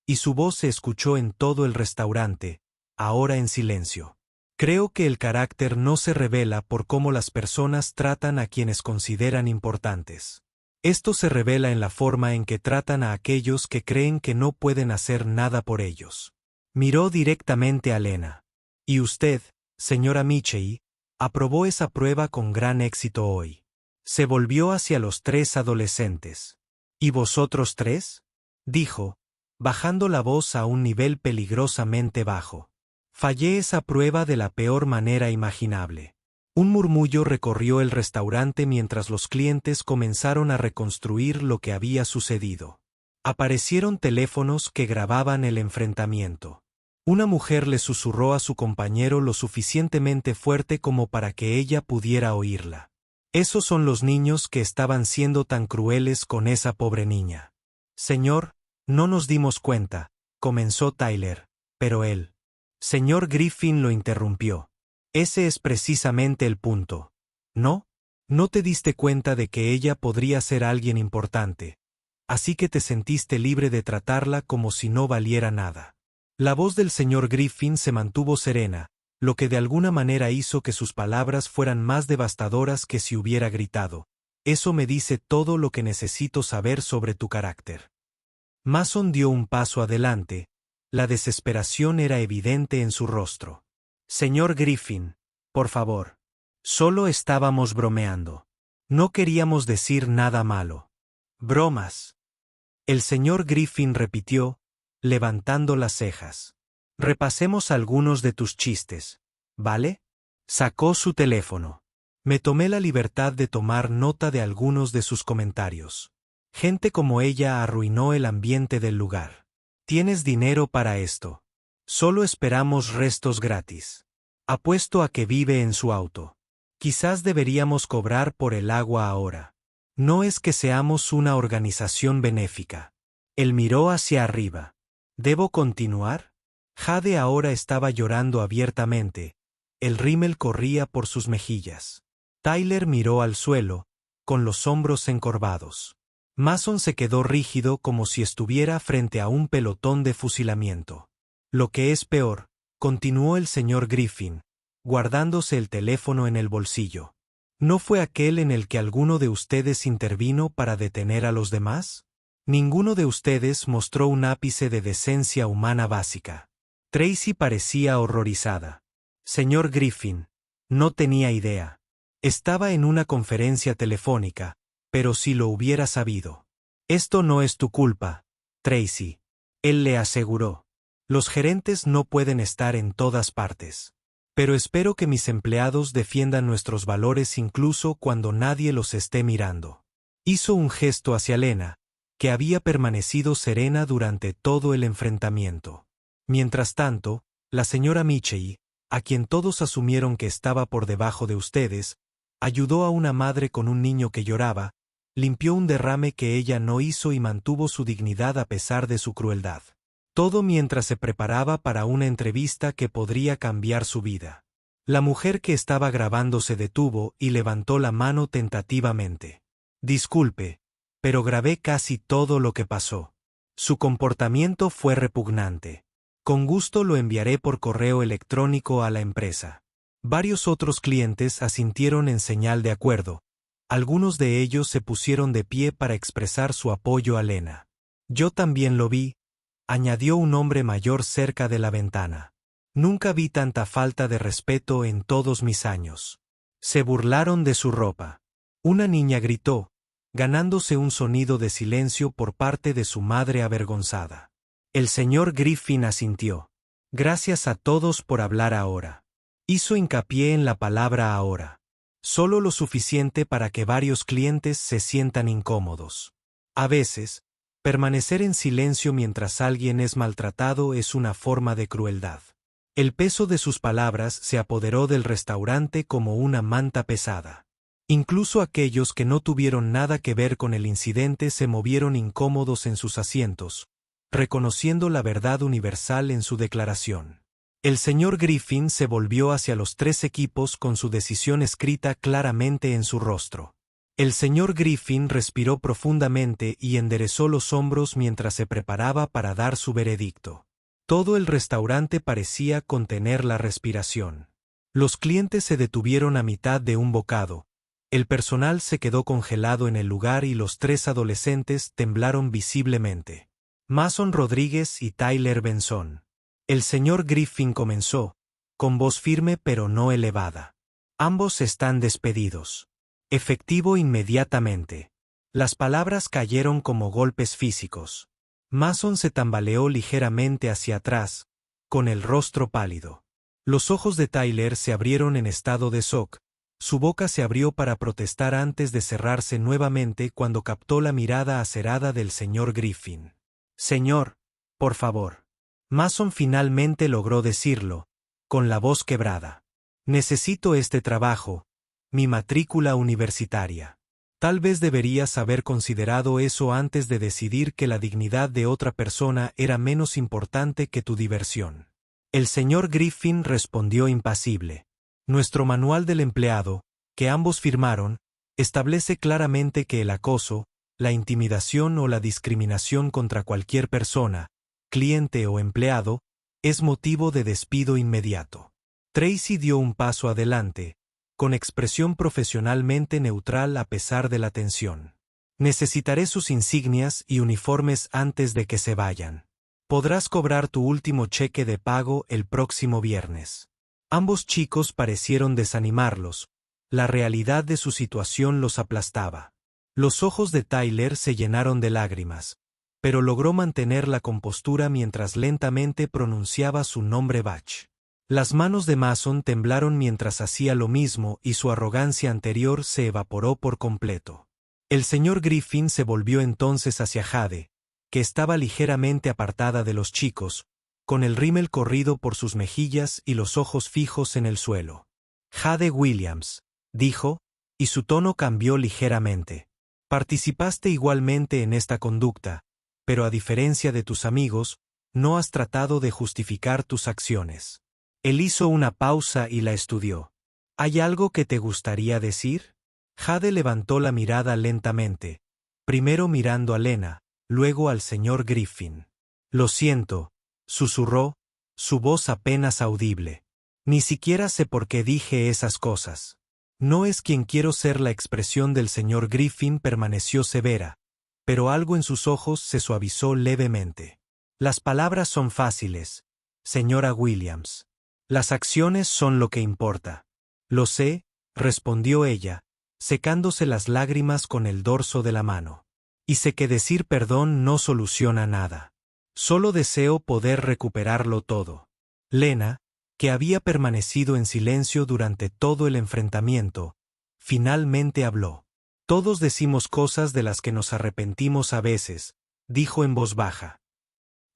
y su voz se escuchó en todo el restaurante, ahora en silencio. Creo que el carácter no se revela por cómo las personas tratan a quienes consideran importantes. Esto se revela en la forma en que tratan a aquellos que creen que no pueden hacer nada por ellos. Miró directamente a Lena. Y usted, señora Michey, aprobó esa prueba con gran éxito hoy. Se volvió hacia los tres adolescentes. ¿Y vosotros tres? Dijo, bajando la voz a un nivel peligrosamente bajo. Fallé esa prueba de la peor manera imaginable. Un murmullo recorrió el restaurante mientras los clientes comenzaron a reconstruir lo que había sucedido. Aparecieron teléfonos que grababan el enfrentamiento. Una mujer le susurró a su compañero lo suficientemente fuerte como para que ella pudiera oírla. Esos son los niños que estaban siendo tan crueles con esa pobre niña. Señor, no nos dimos cuenta, comenzó Tyler, pero él. Señor Griffin lo interrumpió. Ese es precisamente el punto. ¿No? No te diste cuenta de que ella podría ser alguien importante, así que te sentiste libre de tratarla como si no valiera nada. La voz del señor Griffin se mantuvo serena, lo que de alguna manera hizo que sus palabras fueran más devastadoras que si hubiera gritado. Eso me dice todo lo que necesito saber sobre tu carácter. Mason dio un paso adelante. La desesperación era evidente en su rostro. Señor Griffin, por favor. Solo estábamos bromeando. No queríamos decir nada malo. Bromas. El señor Griffin repitió, levantando las cejas. Repasemos algunos de tus chistes, ¿vale? Sacó su teléfono. Me tomé la libertad de tomar nota de algunos de sus comentarios. Gente como ella arruinó el ambiente del lugar. Tienes dinero para esto. Solo esperamos restos gratis. Apuesto a que vive en su auto. Quizás deberíamos cobrar por el agua ahora. No es que seamos una organización benéfica. Él miró hacia arriba. ¿Debo continuar? Jade ahora estaba llorando abiertamente. El rímel corría por sus mejillas. Tyler miró al suelo, con los hombros encorvados. Mason se quedó rígido como si estuviera frente a un pelotón de fusilamiento. Lo que es peor, continuó el señor Griffin, guardándose el teléfono en el bolsillo. ¿No fue aquel en el que alguno de ustedes intervino para detener a los demás? Ninguno de ustedes mostró un ápice de decencia humana básica. Tracy parecía horrorizada. Señor Griffin, no tenía idea. Estaba en una conferencia telefónica, pero si lo hubiera sabido. Esto no es tu culpa, Tracy. Él le aseguró. Los gerentes no pueden estar en todas partes. Pero espero que mis empleados defiendan nuestros valores incluso cuando nadie los esté mirando. Hizo un gesto hacia Lena, que había permanecido serena durante todo el enfrentamiento. Mientras tanto, la señora Michey, a quien todos asumieron que estaba por debajo de ustedes, ayudó a una madre con un niño que lloraba, limpió un derrame que ella no hizo y mantuvo su dignidad a pesar de su crueldad. Todo mientras se preparaba para una entrevista que podría cambiar su vida. La mujer que estaba grabando se detuvo y levantó la mano tentativamente. Disculpe, pero grabé casi todo lo que pasó. Su comportamiento fue repugnante. Con gusto lo enviaré por correo electrónico a la empresa. Varios otros clientes asintieron en señal de acuerdo. Algunos de ellos se pusieron de pie para expresar su apoyo a Lena. Yo también lo vi, añadió un hombre mayor cerca de la ventana. Nunca vi tanta falta de respeto en todos mis años. Se burlaron de su ropa. Una niña gritó, ganándose un sonido de silencio por parte de su madre avergonzada. El señor Griffin asintió. Gracias a todos por hablar ahora. Hizo hincapié en la palabra ahora. Solo lo suficiente para que varios clientes se sientan incómodos. A veces, permanecer en silencio mientras alguien es maltratado es una forma de crueldad. El peso de sus palabras se apoderó del restaurante como una manta pesada. Incluso aquellos que no tuvieron nada que ver con el incidente se movieron incómodos en sus asientos, reconociendo la verdad universal en su declaración. El señor Griffin se volvió hacia los tres equipos con su decisión escrita claramente en su rostro. El señor Griffin respiró profundamente y enderezó los hombros mientras se preparaba para dar su veredicto. Todo el restaurante parecía contener la respiración. Los clientes se detuvieron a mitad de un bocado. El personal se quedó congelado en el lugar y los tres adolescentes temblaron visiblemente. Mason Rodríguez y Tyler Benson. El señor Griffin comenzó, con voz firme pero no elevada. Ambos están despedidos. Efectivo inmediatamente. Las palabras cayeron como golpes físicos. Mason se tambaleó ligeramente hacia atrás, con el rostro pálido. Los ojos de Tyler se abrieron en estado de shock. Su boca se abrió para protestar antes de cerrarse nuevamente cuando captó la mirada acerada del señor Griffin. Señor, por favor. Mason finalmente logró decirlo, con la voz quebrada. Necesito este trabajo, mi matrícula universitaria. Tal vez deberías haber considerado eso antes de decidir que la dignidad de otra persona era menos importante que tu diversión. El señor Griffin respondió impasible. Nuestro manual del empleado, que ambos firmaron, establece claramente que el acoso, la intimidación o la discriminación contra cualquier persona, cliente o empleado, es motivo de despido inmediato. Tracy dio un paso adelante, con expresión profesionalmente neutral a pesar de la tensión. Necesitaré sus insignias y uniformes antes de que se vayan. Podrás cobrar tu último cheque de pago el próximo viernes. Ambos chicos parecieron desanimarlos. La realidad de su situación los aplastaba. Los ojos de Tyler se llenaron de lágrimas, pero logró mantener la compostura mientras lentamente pronunciaba su nombre Bach. Las manos de Mason temblaron mientras hacía lo mismo y su arrogancia anterior se evaporó por completo. El señor Griffin se volvió entonces hacia Jade, que estaba ligeramente apartada de los chicos, con el rímel corrido por sus mejillas y los ojos fijos en el suelo. Jade Williams, dijo, y su tono cambió ligeramente. Participaste igualmente en esta conducta, pero a diferencia de tus amigos, no has tratado de justificar tus acciones. Él hizo una pausa y la estudió. ¿Hay algo que te gustaría decir? Jade levantó la mirada lentamente, primero mirando a Lena, luego al señor Griffin. Lo siento, susurró, su voz apenas audible. Ni siquiera sé por qué dije esas cosas. No es quien quiero ser. La expresión del señor Griffin permaneció severa, pero algo en sus ojos se suavizó levemente. Las palabras son fáciles, señora Williams. Las acciones son lo que importa. Lo sé, respondió ella, secándose las lágrimas con el dorso de la mano. Y sé que decir perdón no soluciona nada. Solo deseo poder recuperarlo todo. Lena, que había permanecido en silencio durante todo el enfrentamiento, finalmente habló. Todos decimos cosas de las que nos arrepentimos a veces, dijo en voz baja.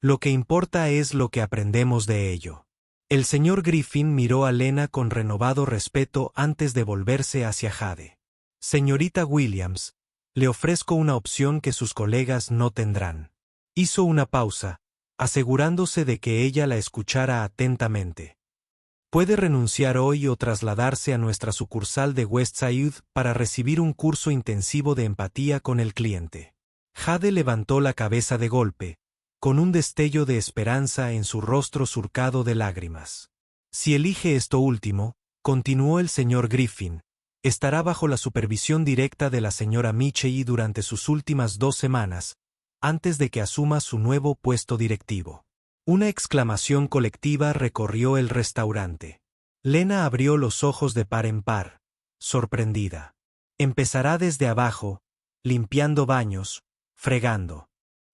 Lo que importa es lo que aprendemos de ello. El señor Griffin miró a Lena con renovado respeto antes de volverse hacia Jade. Señorita Williams, le ofrezco una opción que sus colegas no tendrán. Hizo una pausa, asegurándose de que ella la escuchara atentamente. Puede renunciar hoy o trasladarse a nuestra sucursal de Westside para recibir un curso intensivo de empatía con el cliente. Jade levantó la cabeza de golpe, con un destello de esperanza en su rostro surcado de lágrimas. Si elige esto último, continuó el señor Griffin, estará bajo la supervisión directa de la señora Michei durante sus últimas 2 semanas, antes de que asuma su nuevo puesto directivo. Una exclamación colectiva recorrió el restaurante. Lena abrió los ojos de par en par, sorprendida. Empezará desde abajo, limpiando baños, fregando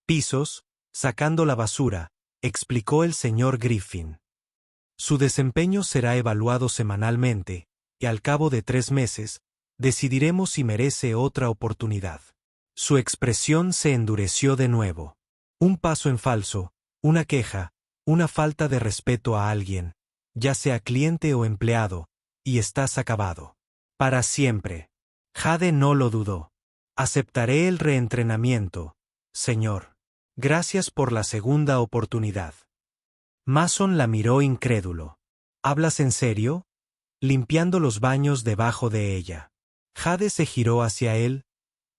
pisos, sacando la basura, explicó el señor Griffin. Su desempeño será evaluado semanalmente, y al cabo de 3 meses, decidiremos si merece otra oportunidad. Su expresión se endureció de nuevo. Un paso en falso, una queja, una falta de respeto a alguien, ya sea cliente o empleado, y estás acabado. Para siempre. Jade no lo dudó. Aceptaré el reentrenamiento, señor. Gracias por la segunda oportunidad. Mason la miró incrédulo. ¿Hablas en serio? Limpiando los baños debajo de ella. Jade se giró hacia él.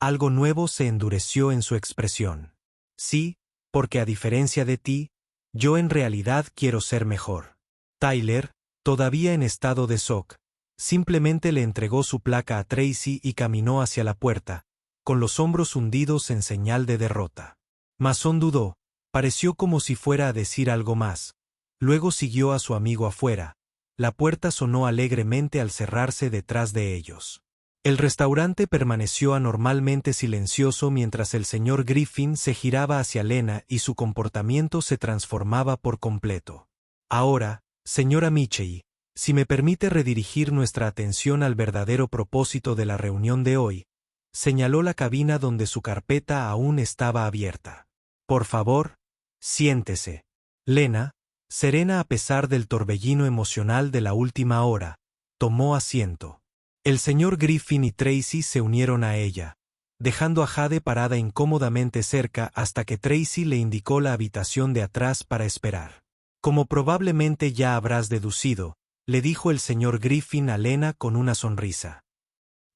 Algo nuevo se endureció en su expresión. Sí, porque a diferencia de ti, yo en realidad quiero ser mejor. Tyler, todavía en estado de shock, simplemente le entregó su placa a Tracy y caminó hacia la puerta, con los hombros hundidos en señal de derrota. Mason dudó, pareció como si fuera a decir algo más. Luego siguió a su amigo afuera. La puerta sonó alegremente al cerrarse detrás de ellos. El restaurante permaneció anormalmente silencioso mientras el señor Griffin se giraba hacia Lena y su comportamiento se transformaba por completo. Ahora, señora Michei, si me permite redirigir nuestra atención al verdadero propósito de la reunión de hoy, señaló la cabina donde su carpeta aún estaba abierta. Por favor, siéntese. Lena, serena a pesar del torbellino emocional de la última hora, tomó asiento. El señor Griffin y Tracy se unieron a ella, dejando a Jade parada incómodamente cerca hasta que Tracy le indicó la habitación de atrás para esperar. Como probablemente ya habrás deducido, le dijo el señor Griffin a Lena con una sonrisa.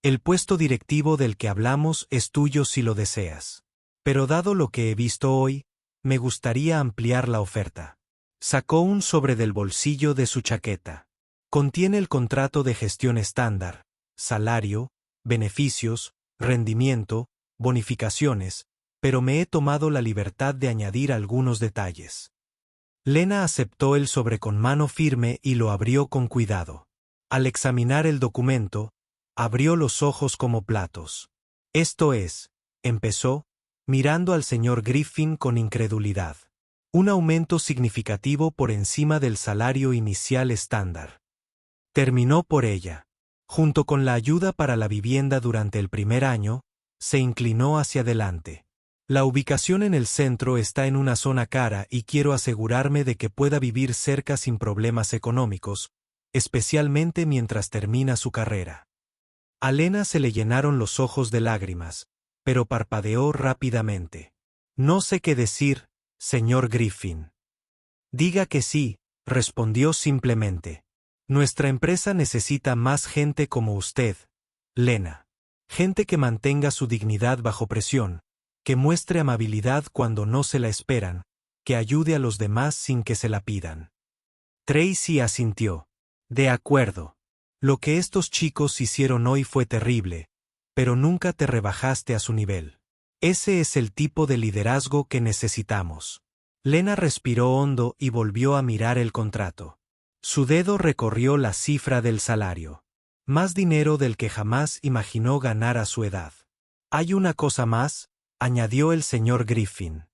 El puesto directivo del que hablamos es tuyo si lo deseas. Pero dado lo que he visto hoy, me gustaría ampliar la oferta. Sacó un sobre del bolsillo de su chaqueta. Contiene el contrato de gestión estándar, salario, beneficios, rendimiento, bonificaciones, pero me he tomado la libertad de añadir algunos detalles. Lena aceptó el sobre con mano firme y lo abrió con cuidado. Al examinar el documento, abrió los ojos como platos. Esto es, empezó, mirando al señor Griffin con incredulidad. Un aumento significativo por encima del salario inicial estándar. Terminó por ella. Junto con la ayuda para la vivienda durante el primer año, se inclinó hacia adelante. La ubicación en el centro está en una zona cara y quiero asegurarme de que pueda vivir cerca sin problemas económicos, especialmente mientras termina su carrera. A Lena se le llenaron los ojos de lágrimas, pero parpadeó rápidamente. No sé qué decir, señor Griffin. Diga que sí, respondió simplemente. Nuestra empresa necesita más gente como usted, Lena. Gente que mantenga su dignidad bajo presión, que muestre amabilidad cuando no se la esperan, que ayude a los demás sin que se la pidan. Tracy asintió. De acuerdo. Lo que estos chicos hicieron hoy fue terrible, pero nunca te rebajaste a su nivel. Ese es el tipo de liderazgo que necesitamos. Lena respiró hondo y volvió a mirar el contrato. Su dedo recorrió la cifra del salario. Más dinero del que jamás imaginó ganar a su edad. Hay una cosa más, añadió el señor Griffin.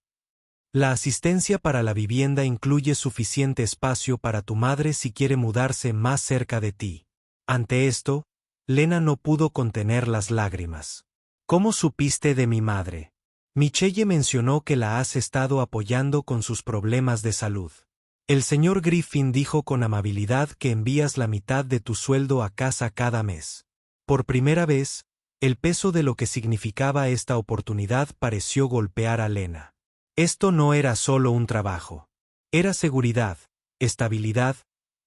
La asistencia para la vivienda incluye suficiente espacio para tu madre si quiere mudarse más cerca de ti. Ante esto, Lena no pudo contener las lágrimas. ¿Cómo supiste de mi madre? Michelle mencionó que la has estado apoyando con sus problemas de salud. El señor Griffin dijo con amabilidad que envías la mitad de tu sueldo a casa cada mes. Por primera vez, el peso de lo que significaba esta oportunidad pareció golpear a Lena. Esto no era solo un trabajo. Era seguridad, estabilidad,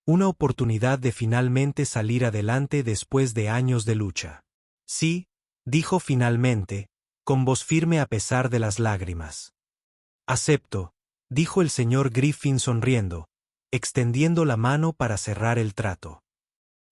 una oportunidad de finalmente salir adelante después de años de lucha. Sí, dijo finalmente, con voz firme a pesar de las lágrimas. Acepto, dijo el señor Griffin sonriendo, extendiendo la mano para cerrar el trato.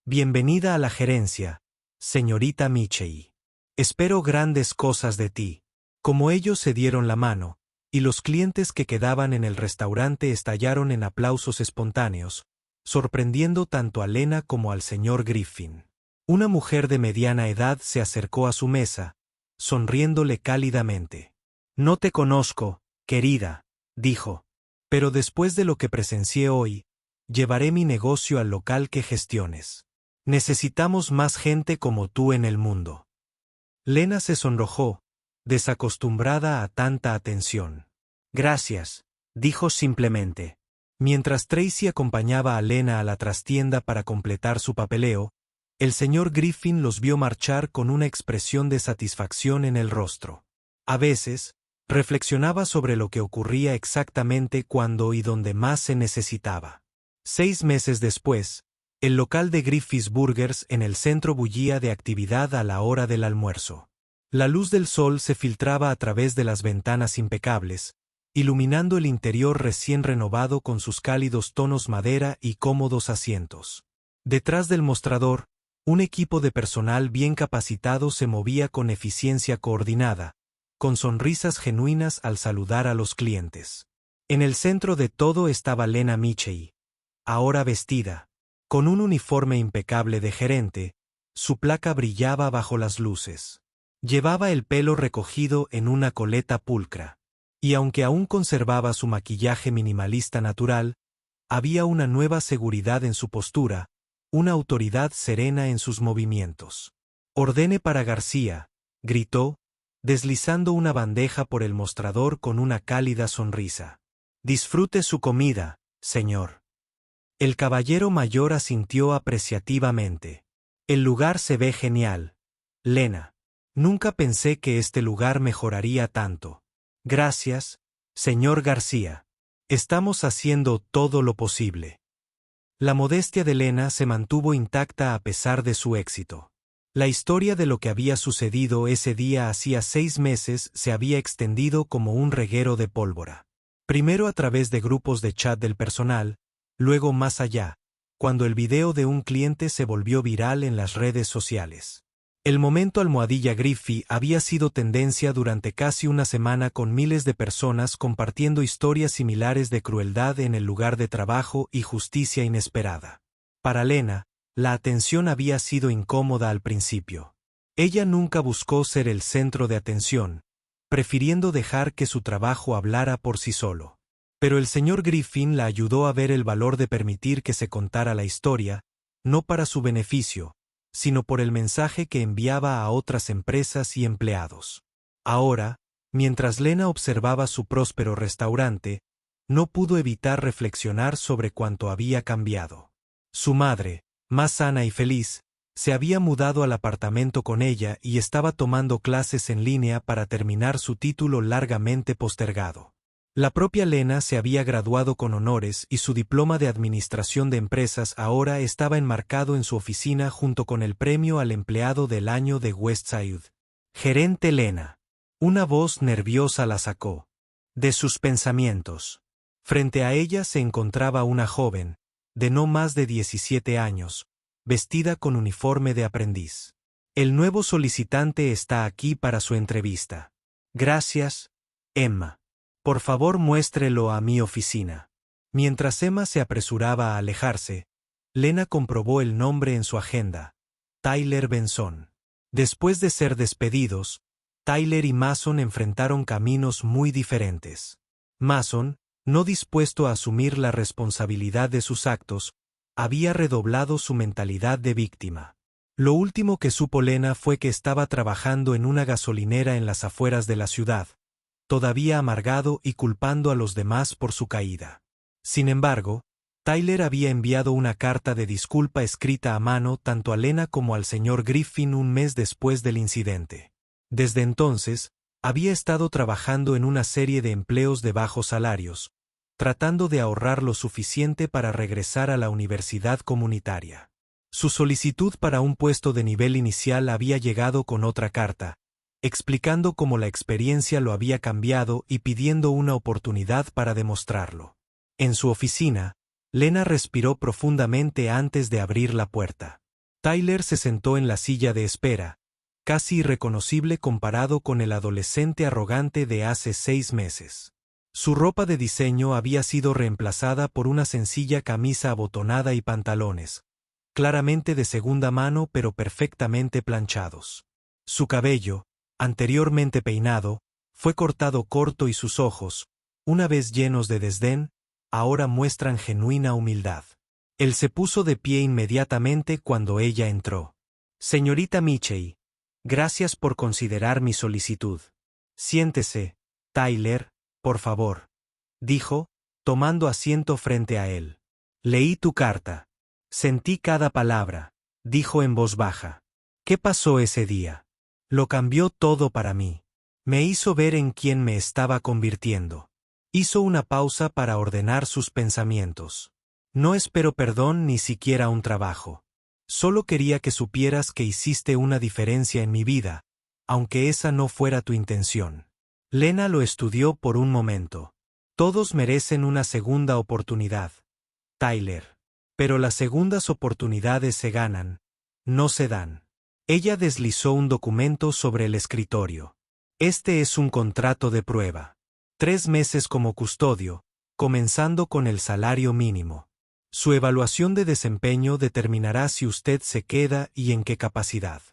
Bienvenida a la gerencia, señorita Michei. Espero grandes cosas de ti. Como ellos se dieron la mano, y los clientes que quedaban en el restaurante estallaron en aplausos espontáneos, sorprendiendo tanto a Lena como al señor Griffin. Una mujer de mediana edad se acercó a su mesa, sonriéndole cálidamente. No te conozco, querida, dijo, pero después de lo que presencié hoy, llevaré mi negocio al local que gestiones. Necesitamos más gente como tú en el mundo. Lena se sonrojó, desacostumbrada a tanta atención. Gracias, dijo simplemente. Mientras Tracy acompañaba a Lena a la trastienda para completar su papeleo, el señor Griffin los vio marchar con una expresión de satisfacción en el rostro. A veces, reflexionaba sobre lo que ocurría exactamente cuando y donde más se necesitaba. 6 meses después, el local de Griffith's Burgers en el centro bullía de actividad a la hora del almuerzo. La luz del sol se filtraba a través de las ventanas impecables, iluminando el interior recién renovado con sus cálidos tonos madera y cómodos asientos. Detrás del mostrador, un equipo de personal bien capacitado se movía con eficiencia coordinada, con sonrisas genuinas al saludar a los clientes. En el centro de todo estaba Lena Michei, ahora vestida, con un uniforme impecable de gerente, su placa brillaba bajo las luces. Llevaba el pelo recogido en una coleta pulcra, y aunque aún conservaba su maquillaje minimalista natural, había una nueva seguridad en su postura, una autoridad serena en sus movimientos. Ordene para García, gritó, deslizando una bandeja por el mostrador con una cálida sonrisa. Disfrute su comida, señor. El caballero mayor asintió apreciativamente. El lugar se ve genial, Lena. Nunca pensé que este lugar mejoraría tanto. Gracias, señor García. Estamos haciendo todo lo posible. La modestia de Lena se mantuvo intacta a pesar de su éxito. La historia de lo que había sucedido ese día hacía 6 meses se había extendido como un reguero de pólvora. Primero a través de grupos de chat del personal, luego más allá, cuando el video de un cliente se volvió viral en las redes sociales. El momento almohadilla Griffey había sido tendencia durante casi una semana con miles de personas compartiendo historias similares de crueldad en el lugar de trabajo y justicia inesperada. Para Lena, la atención había sido incómoda al principio. Ella nunca buscó ser el centro de atención, prefiriendo dejar que su trabajo hablara por sí solo. Pero el señor Griffin la ayudó a ver el valor de permitir que se contara la historia, no para su beneficio, sino por el mensaje que enviaba a otras empresas y empleados. Ahora, mientras Lena observaba su próspero restaurante, no pudo evitar reflexionar sobre cuánto había cambiado. Su madre, más sana y feliz, se había mudado al apartamento con ella y estaba tomando clases en línea para terminar su título largamente postergado. La propia Lena se había graduado con honores y su diploma de administración de empresas ahora estaba enmarcado en su oficina junto con el premio al empleado del año de Westside. Gerente Lena. Una voz nerviosa la sacó de sus pensamientos. Frente a ella se encontraba una joven, de no más de 17 años, vestida con uniforme de aprendiz. El nuevo solicitante está aquí para su entrevista. Gracias, Emma. Por favor muéstrelo a mi oficina. Mientras Emma se apresuraba a alejarse, Lena comprobó el nombre en su agenda, Tyler Benson. Después de ser despedidos, Tyler y Mason enfrentaron caminos muy diferentes. Mason, no dispuesto a asumir la responsabilidad de sus actos, había redoblado su mentalidad de víctima. Lo último que supo Lena fue que estaba trabajando en una gasolinera en las afueras de la ciudad, todavía amargado y culpando a los demás por su caída. Sin embargo, Tyler había enviado una carta de disculpa escrita a mano tanto a Lena como al señor Griffin un mes después del incidente. Desde entonces, Había estado trabajando en una serie de empleos de bajos salarios, tratando de ahorrar lo suficiente para regresar a la universidad comunitaria. Su solicitud para un puesto de nivel inicial había llegado con otra carta, explicando cómo la experiencia lo había cambiado y pidiendo una oportunidad para demostrarlo. En su oficina, Lena respiró profundamente antes de abrir la puerta. Tyler se sentó en la silla de espera, casi irreconocible comparado con el adolescente arrogante de hace 6 meses. Su ropa de diseño había sido reemplazada por una sencilla camisa abotonada y pantalones, claramente de segunda mano pero perfectamente planchados. Su cabello, anteriormente peinado, fue cortado corto y sus ojos, una vez llenos de desdén, ahora muestran genuina humildad. Él se puso de pie inmediatamente cuando ella entró. Señorita Michey, gracias por considerar mi solicitud. Siéntese, Tyler, por favor, dijo, tomando asiento frente a él. Leí tu carta. Sentí cada palabra, dijo en voz baja. ¿Qué pasó ese día? Lo cambió todo para mí. Me hizo ver en quién me estaba convirtiendo. Hizo una pausa para ordenar sus pensamientos. No espero perdón ni siquiera un trabajo. Solo quería que supieras que hiciste una diferencia en mi vida, aunque esa no fuera tu intención. Lena lo estudió por un momento. Todos merecen una segunda oportunidad, Tyler. Pero las segundas oportunidades se ganan, no se dan. Ella deslizó un documento sobre el escritorio. Este es un contrato de prueba. 3 meses como custodio, comenzando con el salario mínimo. Su evaluación de desempeño determinará si usted se queda y en qué capacidad.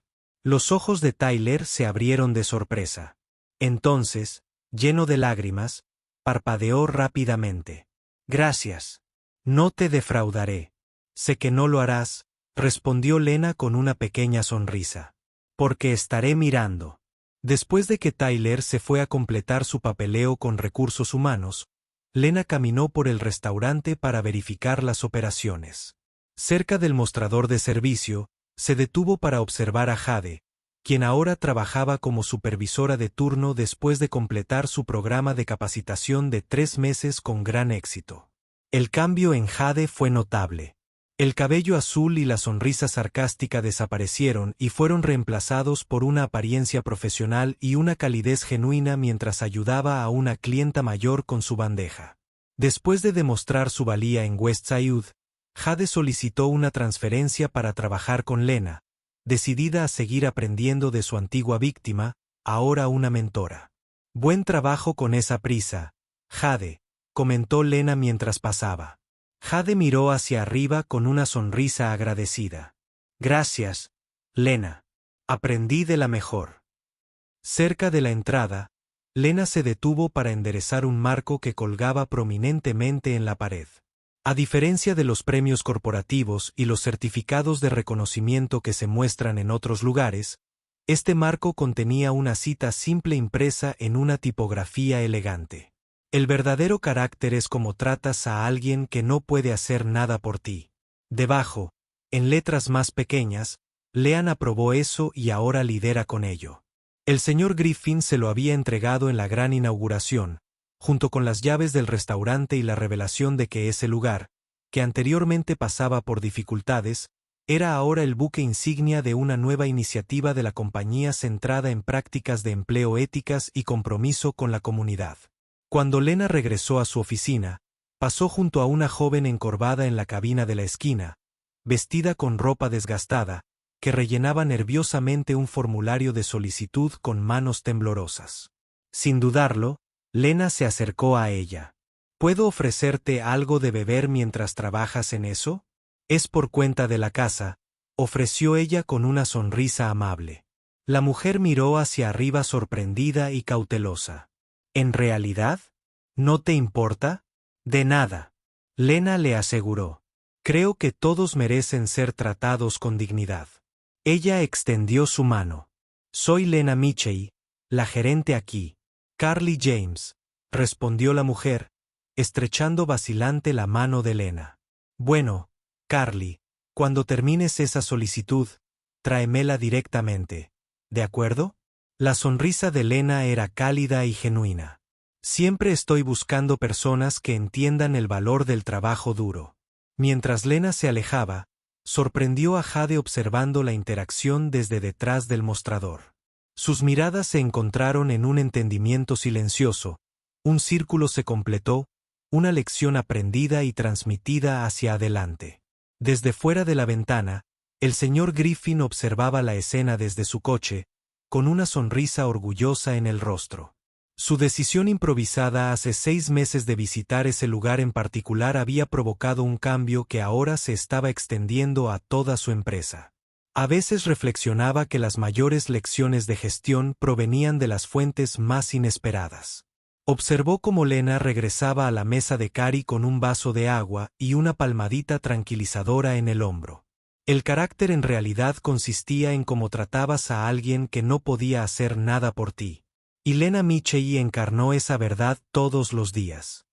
Los ojos de Tyler se abrieron de sorpresa. Entonces, lleno de lágrimas, parpadeó rápidamente. Gracias. No te defraudaré. Sé que no lo harás, respondió Lena con una pequeña sonrisa. Porque estaré mirando. Después de que Tyler se fue a completar su papeleo con recursos humanos, Lena caminó por el restaurante para verificar las operaciones. Cerca del mostrador de servicio, se detuvo para observar a Jade, quien ahora trabajaba como supervisora de turno después de completar su programa de capacitación de 3 meses con gran éxito. El cambio en Jade fue notable. El cabello azul y la sonrisa sarcástica desaparecieron y fueron reemplazados por una apariencia profesional y una calidez genuina mientras ayudaba a una clienta mayor con su bandeja. Después de demostrar su valía en Westside, Jade solicitó una transferencia para trabajar con Lena, decidida a seguir aprendiendo de su antigua víctima, ahora una mentora. Buen trabajo con esa prisa, Jade, comentó Lena mientras pasaba. Jade miró hacia arriba con una sonrisa agradecida. Gracias, Lena. Aprendí de la mejor. Cerca de la entrada, Lena se detuvo para enderezar un marco que colgaba prominentemente en la pared. A diferencia de los premios corporativos y los certificados de reconocimiento que se muestran en otros lugares, este marco contenía una cita simple impresa en una tipografía elegante. El verdadero carácter es como tratas a alguien que no puede hacer nada por ti. Debajo, en letras más pequeñas, Leanne aprobó eso y ahora lidera con ello. El señor Griffin se lo había entregado en la gran inauguración, junto con las llaves del restaurante y la revelación de que ese lugar, que anteriormente pasaba por dificultades, era ahora el buque insignia de una nueva iniciativa de la compañía centrada en prácticas de empleo éticas y compromiso con la comunidad. Cuando Lena regresó a su oficina, pasó junto a una joven encorvada en la cabina de la esquina, vestida con ropa desgastada, que rellenaba nerviosamente un formulario de solicitud con manos temblorosas. Sin dudarlo, Lena se acercó a ella. ¿Puedo ofrecerte algo de beber mientras trabajas en eso? Es por cuenta de la casa, ofreció ella con una sonrisa amable. La mujer miró hacia arriba sorprendida y cautelosa. ¿En realidad? ¿No te importa? De nada. Lena le aseguró. Creo que todos merecen ser tratados con dignidad. Ella extendió su mano. Soy Lena Michey, la gerente aquí. Carly James, respondió la mujer, estrechando vacilante la mano de Lena. Bueno, Carly, cuando termines esa solicitud, tráemela directamente. ¿De acuerdo? La sonrisa de Lena era cálida y genuina. Siempre estoy buscando personas que entiendan el valor del trabajo duro. Mientras Lena se alejaba, sorprendió a Jade observando la interacción desde detrás del mostrador. Sus miradas se encontraron en un entendimiento silencioso, un círculo se completó, una lección aprendida y transmitida hacia adelante. Desde fuera de la ventana, el señor Griffin observaba la escena desde su coche, con una sonrisa orgullosa en el rostro. Su decisión improvisada hace 6 meses de visitar ese lugar en particular había provocado un cambio que ahora se estaba extendiendo a toda su empresa. A veces reflexionaba que las mayores lecciones de gestión provenían de las fuentes más inesperadas. Observó cómo Lena regresaba a la mesa de Cari con un vaso de agua y una palmadita tranquilizadora en el hombro. El carácter en realidad consistía en cómo tratabas a alguien que no podía hacer nada por ti. Y Lena Michei encarnó esa verdad todos los días.